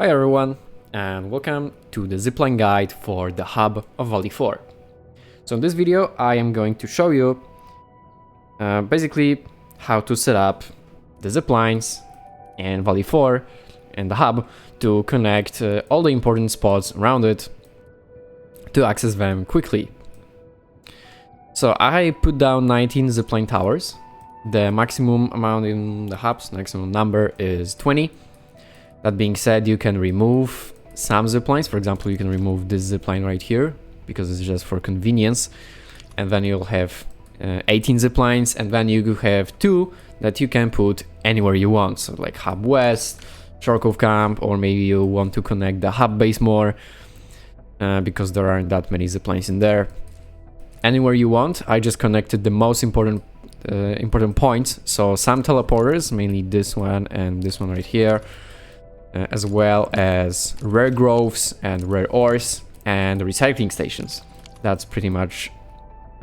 Hi everyone, and welcome to the zipline guide for the hub of Valley 4. So in this video I am going to show you basically how to set up the ziplines and Valley 4 and the hub to connect all the important spots around it to access them quickly. So I put down 19 zipline towers. The maximum amount in the hubs, maximum number is 20. That being said, you can remove some ziplines. For example, you can remove this zipline right here because it's just for convenience. And then you'll have 18 ziplines, and then you have 2 that you can put anywhere you want. So like Hub West, Shore Cove Camp, or maybe you want to connect the hub base more because there aren't that many ziplines in there. Anywhere you want. I just connected the most important points. So some teleporters, mainly this one and this one right here. As well as rare groves and rare ores and recycling stations. That's pretty much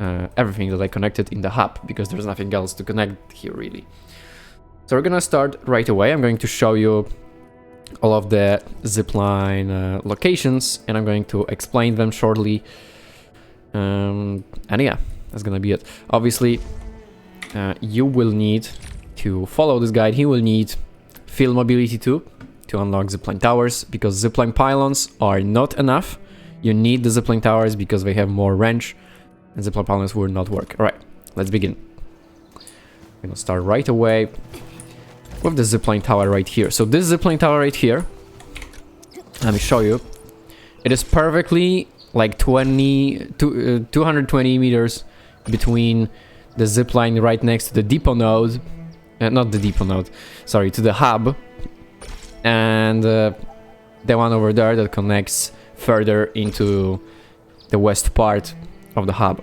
everything that I connected in the hub, because there's nothing else to connect here really. So we're gonna start right away. I'm going to show you all of the zipline locations, and I'm going to explain them shortly. And yeah, that's gonna be it. Obviously, you will need to follow this guide. You will need field mobility too, to unlock zipline towers, because zipline pylons are not enough. You need the zipline towers because they have more range, and zipline pylons will not work. Alright, let's begin. I'm gonna start right away with the zipline tower right here. So this zipline tower right here, let me show you. It is perfectly like 220 meters between the zipline right next to the depot node, not the depot node, sorry, to the hub, and the one over there that connects further into the west part of the hub.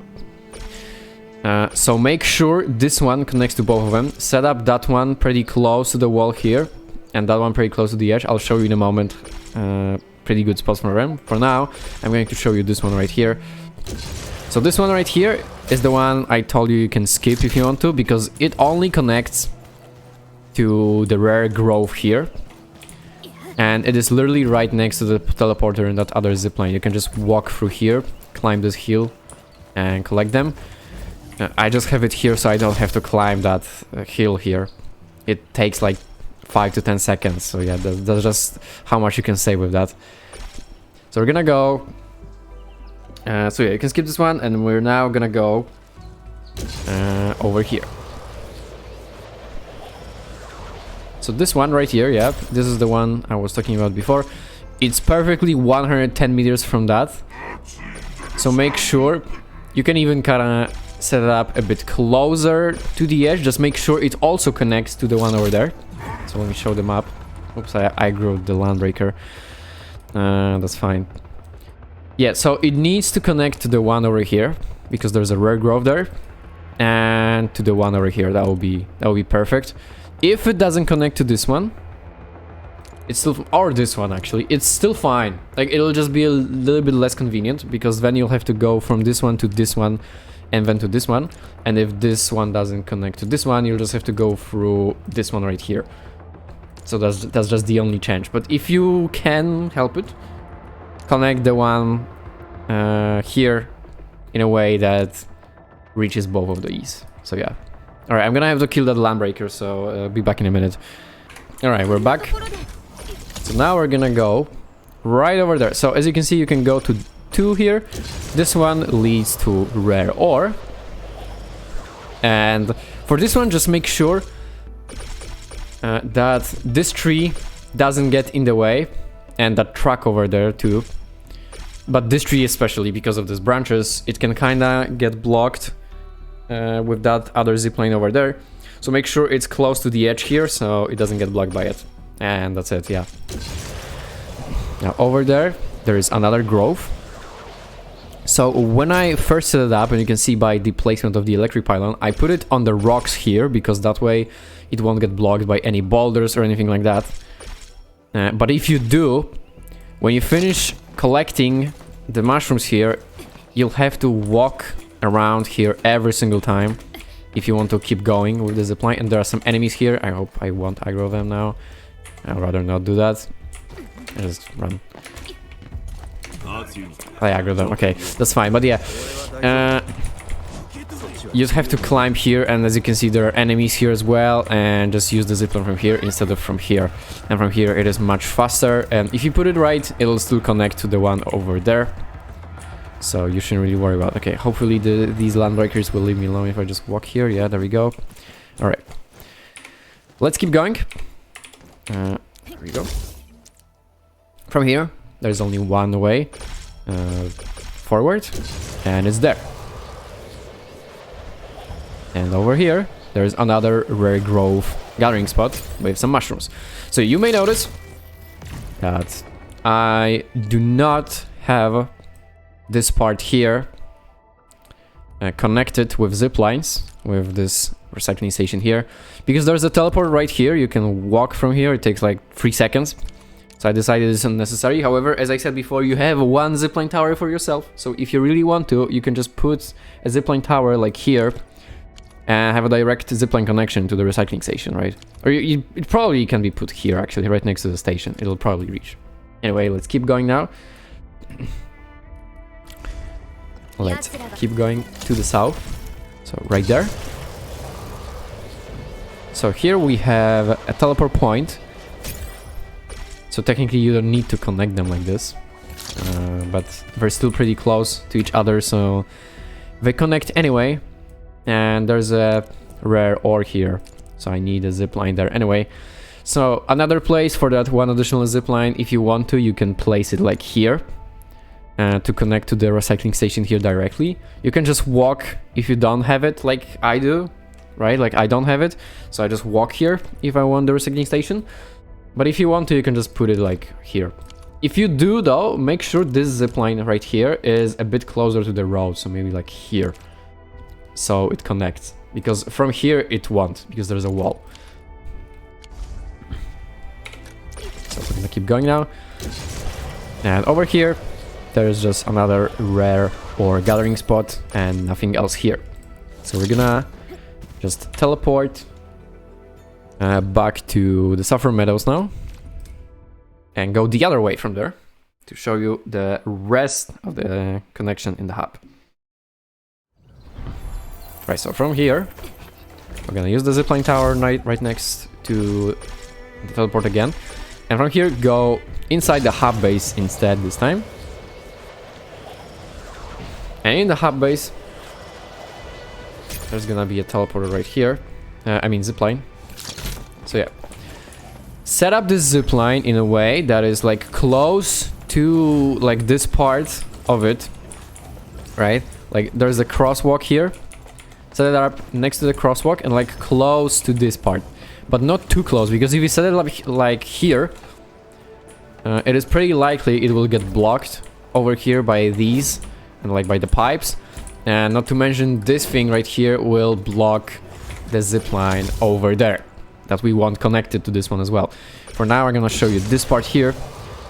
So make sure this one connects to both of them. Set up that one pretty close to the wall here, and that one pretty close to the edge. I'll show you in a moment pretty good spots for them. For now, I'm going to show you this one right here. So this one right here is the one I told you can skip if you want to, because it only connects to the rare grove here. And it is literally right next to the teleporter in that other zipline. You can just walk through here, climb this hill, and collect them. I just have it here so I don't have to climb that hill here. It takes like 5 to 10 seconds. So yeah, that's just how much you can save with that. So we're gonna go... so yeah, you can skip this one, and we're now gonna go over here. So this one right here, yeah, this is the one I was talking about before. It's perfectly 110 meters from that. So make sure, you can even kind of set it up a bit closer to the edge. Just make sure it also connects to the one over there. So let me show the map. Oops, I grew the landbreaker. That's fine. Yeah, so it needs to connect to the one over here, because there's a rare grove there. And to the one over here, that will be perfect. If it doesn't connect to this one, it's still, or this one actually, it's still fine. Like, it'll just be a little bit less convenient, because then you'll have to go from this one to this one and then to this one. And if this one doesn't connect to this one, you'll just have to go through this one right here. So that's just the only change. But if you can help it, connect the one here in a way that reaches both of these. So yeah. Alright, I'm gonna have to kill that landbreaker, so be back in a minute. Alright, we're back. So now we're gonna go right over there. So as you can see, you can go to 2 here. This one leads to rare ore. And for this one, just make sure that this tree doesn't get in the way, and that truck over there too. But this tree especially, because of these branches, it can kinda get blocked with that other zipline over there. So make sure it's close to the edge here, so it doesn't get blocked by it. And that's it, yeah. Now over there is another grove. So when I first set it up, and you can see by the placement of the electric pylon, I put it on the rocks here, because that way it won't get blocked by any boulders or anything like that. But if you do, when you finish collecting the mushrooms here, you'll have to walk around here every single time if you want to keep going with the zipline. And there are some enemies here. I hope I won't aggro them now. I'd rather not do that. I just run. I aggro them. Okay, that's fine. But yeah, you just have to climb here, and as you can see, there are enemies here as well, and just use the zipline from here instead of from here. And from here, it is much faster. And if you put it right, it'll still connect to the one over there. So you shouldn't really worry about. Okay, hopefully these landbreakers will leave me alone if I just walk here. Yeah, there we go. All right, let's keep going. There we go. From here, there's only one way forward, and it's there. And over here, there's another rare grove gathering spot with some mushrooms. So you may notice that I do not have this part here connected with zip lines, with this recycling station here, because there's a teleport right here. You can walk from here. It takes like 3 seconds. So I decided it's unnecessary. However, as I said before, you have one zipline tower for yourself. So if you really want to, you can just put a zipline tower like here and have a direct zipline connection to the recycling station, right? Or it probably can be put here, actually, right next to the station. It'll probably reach. Anyway, let's keep going now. Let's keep going to the south. So right there. So here we have a teleport point. So technically you don't need to connect them like this. But they're still pretty close to each other, so they connect anyway. And there's a rare ore here, so I need a zipline there anyway. So another place for that one additional zipline, if you want to, you can place it like here to connect to the recycling station here directly. You can just walk if you don't have it like I do, right? Like I don't have it, so I just walk here if I want the recycling station. But if you want to, you can just put it like here. If you do though, make sure this zipline right here is a bit closer to the road, so maybe like here. So it connects, because from here it won't, because there's a wall. So we're gonna keep going now. And over here, there's just another rare ore gathering spot and nothing else here. So we're gonna just teleport back to the Sulphur Meadows now. And go the other way from there to show you the rest of the connection in the hub. Right, so from here, we're gonna use the zipline tower right next to the teleport again. And from here, go inside the hub base instead this time. And in the hub base, there's gonna be a teleporter right here. I mean zipline. So yeah. Set up this zipline in a way that is like close to like this part of it. Right? Like there's a crosswalk here. Set it up next to the crosswalk and like close to this part, but not too close, because if you set it up like here, it is pretty likely it will get blocked over here by these and like by the pipes, and not to mention this thing right here will block the zipline over there that we want connected to this one as well. For now, I'm gonna show you this part here.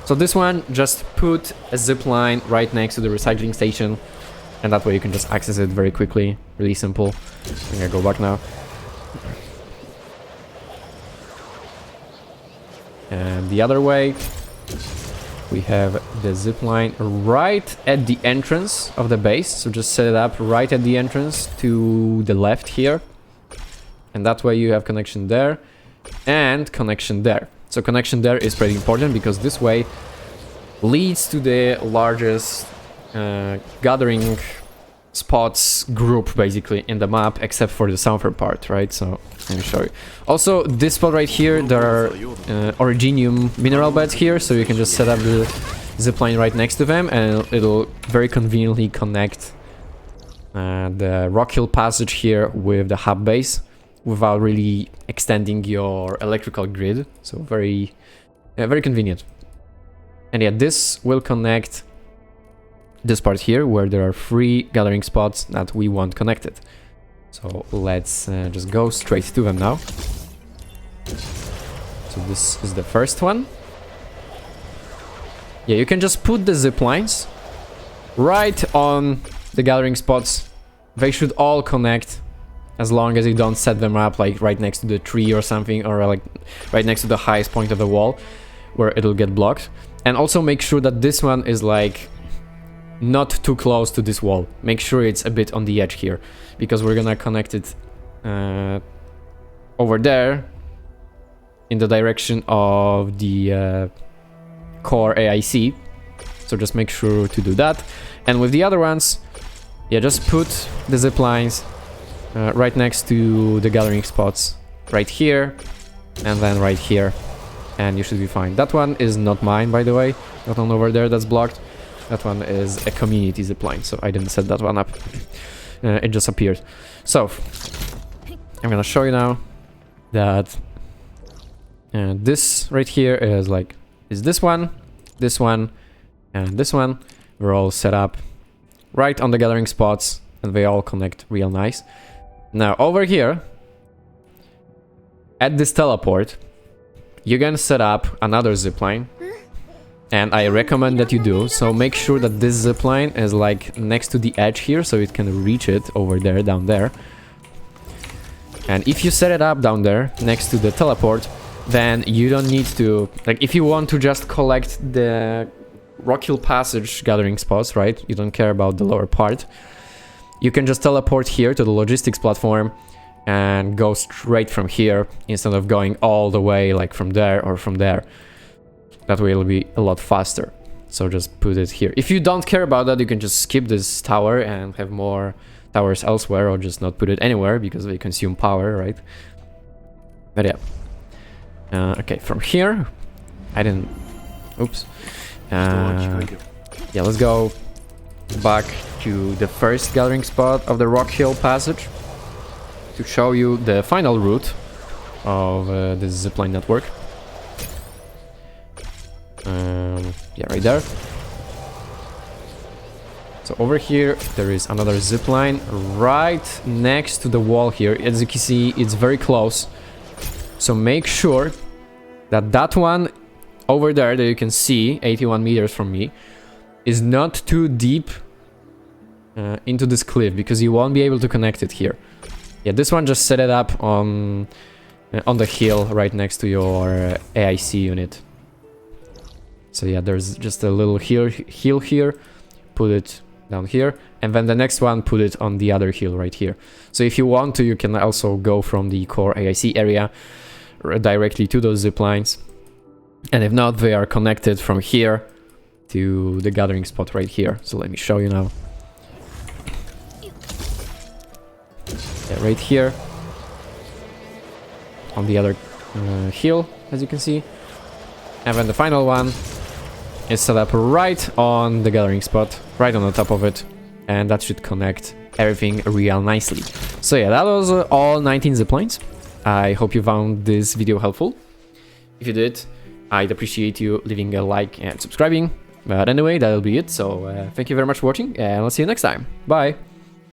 So this one, just put a zipline right next to the recycling station. And that way you can just access it very quickly. Really simple. I'm gonna go back now. And the other way, we have the zipline right at the entrance of the base. So just set it up right at the entrance to the left here. And that way you have connection there and connection there. So connection there is pretty important, because this way leads to the largest gathering spots group basically in the map, except for the southern part, right? So let me show you. Also, this spot right here, there are originium mineral beds here, so you can just set up the zipline right next to them, and it'll very conveniently connect the rock hill passage here with the hub base without really extending your electrical grid. So very convenient. And yeah, this will connect this part here, where there are 3 gathering spots that we want connected. So let's just go straight to them now. So this is the first one. Yeah, you can just put the zip lines right on the gathering spots. They should all connect, as long as you don't set them up like right next to the tree or something, or like right next to the highest point of the wall, where it'll get blocked. And also make sure that this one is like not too close to this wall. Make sure it's a bit on the edge here, because we're gonna connect it over there in the direction of the core AIC. So just make sure to do that. And with the other ones, yeah, just put the zip lines right next to the gathering spots, right here and then right here, and you should be fine. That one is not mine, by the way. That one over there that's blocked, that one is a community zipline, so I didn't set that one up. It just appeared. So I'm gonna show you now that this right here is like this one, and this one. We're all set up right on the gathering spots, and they all connect real nice. Now over here at this teleport, you can set up another zipline, and I recommend that you do. So make sure that this zipline is like next to the edge here, so it can reach it over there, down there. And if you set it up down there next to the teleport, then you don't need to, like, if you want to just collect the Rock Hill Passage gathering spots, right? You don't care about the lower part. You can just teleport here to the logistics platform and go straight from here instead of going all the way like from there or from there. That way it'll be a lot faster. So just put it here. If you don't care about that, you can just skip this tower and have more towers elsewhere, or just not put it anywhere because they consume power, right? But yeah. Okay, from here, I didn't... Oops. Yeah, let's go back to the first gathering spot of the Rock Hill Passage to show you the final route of this zipline network. Yeah, right there. So over here there is another zipline right next to the wall here. As you can see, it's very close. So make sure that that one over there that you can see 81 meters from me is not too deep into this cliff, because you won't be able to connect it here. Yeah, this one, just set it up on the hill right next to your AIC unit. So yeah, there's just a little hill here, put it down here, and then the next one, put it on the other hill right here. So if you want to, you can also go from the core AIC area directly to those zip lines. And if not, they are connected from here to the gathering spot right here. So let me show you now. Yeah, right here on the other hill, as you can see. And then the final one is set up right on the gathering spot, right on the top of it. And that should connect everything real nicely. So yeah, that was all 19 ziplines. I hope you found this video helpful. If you did, I'd appreciate you leaving a like and subscribing. But anyway, that'll be it. So thank you very much for watching, and I'll see you next time. Bye!